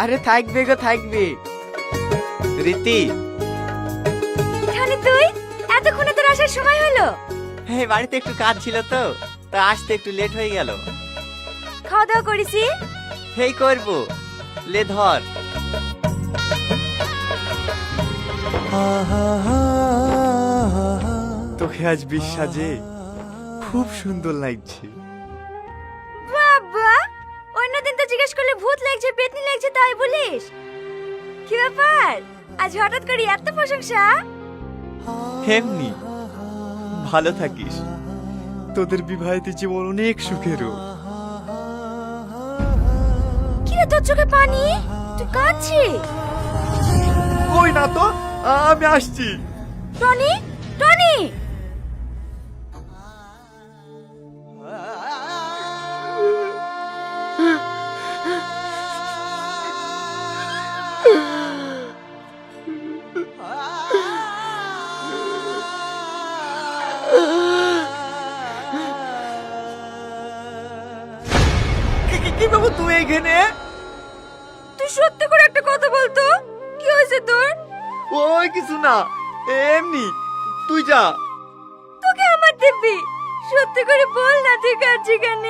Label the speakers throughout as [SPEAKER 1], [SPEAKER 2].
[SPEAKER 1] আরে থাকবে গো থাকবে। রীতি,
[SPEAKER 2] খালি তুই এতক্ষণে তোর আসার সময় হলো?
[SPEAKER 1] এই বাড়িতে একটু কাজ ছিল তো, তা আসতে একটু লেট হয়ে গেল।
[SPEAKER 2] খাওয়া দাওয়া করেছি?
[SPEAKER 1] এই করবো, লে ধর। তোকে আজ বিশ্বাজে খুব সুন্দর লাগছে।
[SPEAKER 2] বাবা, অন্যদিন তো জিজ্ঞেস করলে ভূত লাগছে পেতনি লাগছে তাই বলিস, কি ব্যাপার আজ হঠাৎ করে এত প্রশংসা?
[SPEAKER 1] এমনি, ভালো থাকিস, তোদের বিবাহিত জীবন অনেক সুখেরও।
[SPEAKER 2] কি রে তোর চোখে পানি, তুই কাঁদছিস?
[SPEAKER 1] ওই না তো, আমি আসছি।
[SPEAKER 2] টনি, টনি,
[SPEAKER 1] কি বাবু তুই এখানে?
[SPEAKER 2] তুই সত্যি করে একটা কথা বলতো, কি হয়েছে তোর?
[SPEAKER 1] ওই কিছু না, এমনি, তুই যা।
[SPEAKER 2] তোকে আমার দিব্যি, সত্যি করে বল না তুই কাঁদছিস কেন?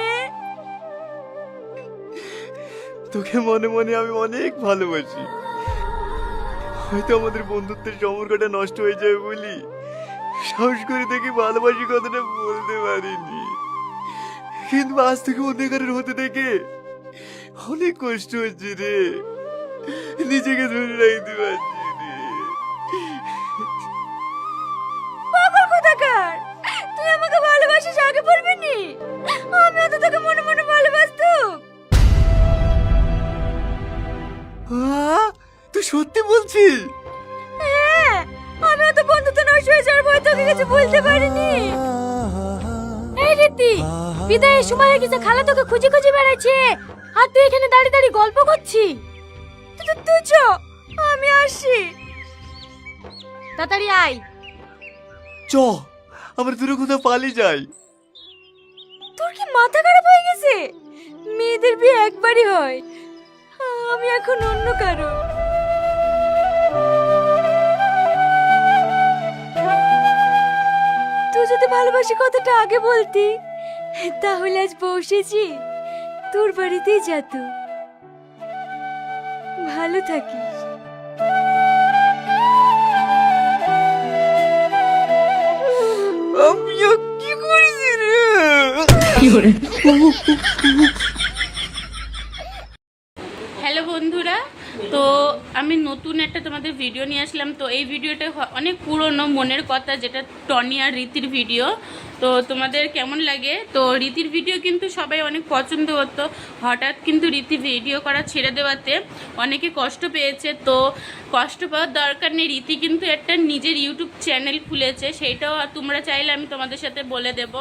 [SPEAKER 1] তোকে মনে মনে আমি অনেক ভালোবাসি। হয়তো আমাদের বন্ধুত্বের সম্পর্কটা নষ্ট হয়ে যাবে বলি সাহস করে দেখি ভালোবাসি কথাটা বলতে পারিনি, কিন্তু আজ থেকে অন্ধকারের হতে দেখে অনেক কষ্ট হচ্ছে রে, নিজেকে ধরে রাখতে পারছি রে।
[SPEAKER 2] পাগল কোথাকার, তুই আমাকে ভালোবাসিস আগে বলবি নি? আমিও তো তোকে মনে মনে ভালোবাসতাম।
[SPEAKER 1] তুই সত্যি বলছিস?
[SPEAKER 2] হ্যাঁ, আমিও তো বন্ধুত্ব নষ্ট হয়ে যাওয়ার ভয় তোকে কিছু বলতে পারিনি। এই রীতি, বিদায়ের সময় হয়ে গেছে, খালা তোকে খুঁজে খুঁজে বেড়াচ্ছে আর তুই এখানে দাঁড়িয়ে দাঁড়িয়ে গল্প করছিস। তুই চ, আমি আসছি। তাড়াতাড়ি আয়।
[SPEAKER 1] চ, আমরা দূরে কোথাও পালিয়ে যাই।
[SPEAKER 2] তোর কি মাথা খারাপ হয়ে গেছে? মেয়েদের বিয়ে একবারই হয়, আমি এখন অন্য কারো। তুই যদি ভালোবাসি কথাটা আগে বলতি, তাহলে আজ বসেছি তোর বাড়িতেই যেত। ভালো থাকিস।
[SPEAKER 1] আমিও কি করেছি রে?
[SPEAKER 3] হ্যালো বন্ধুরা, তো আমি নতুন একটা তোমাদের ভিডিও নিয়ে আসলাম। তো এই ভিডিওটা অনেক পুরনো মনের কথা, যেটা টনি আর রীতির ভিডিও। তো তোমাদের কেমন লাগে? তো রীতির ভিডিও কিন্তু সবাই অনেক পছন্দ করতো, হঠাৎ কিন্তু রীতি ভিডিও করা ছেড়ে দেওয়াতে অনেকে কষ্ট পেয়েছে। তো কষ্ট পাওয়ার দরকার নেই, রীতি কিন্তু একটা নিজের ইউটিউব চ্যানেল খুলেছে, সেইটাও তোমরা চাইলে আমি তোমাদের সাথে বলে দেব।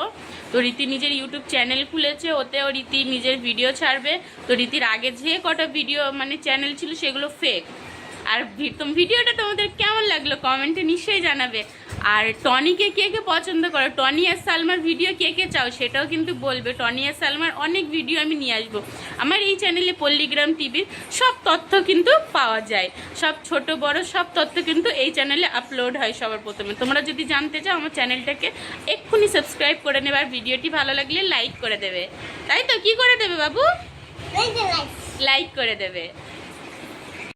[SPEAKER 3] তো রীতি নিজের ইউটিউব চ্যানেল খুলেছে, ওতেও রীতি নিজের ভিডিও ছাড়বে। তো রীতির আগে যে কটা ভিডিও মানে চ্যানেল ছিল সেগুলো ফেক। আর ভিডিওটা তোমাদের কেমন লাগলো কমেন্টে নিশ্চয়ই জানাবে। আর টনিকে কে কে পছন্দ করো, টনি আর সালমার ভিডিও কে কে চাও সেটাও কিন্তু বলবে। টনি আর সালমার অনেক ভিডিও আমি নিয়ে আসবো। আমার এই চ্যানেলে পল্লীগ্রাম টিভির সব তথ্য কিন্তু পাওয়া যায়, সব ছোট বড় সব তথ্য কিন্তু এই চ্যানেলে আপলোড হয় সবার প্রথমে। তোমরা যদি জানতে চাও আমার চ্যানেলটাকে এক্ষুনি সাবস্ক্রাইব করে নেবে, আর ভিডিওটি ভালো লাগলে লাইক করে দেবে। তাই তো, কি করে দেবে বাবু? লাইক করে দেবে।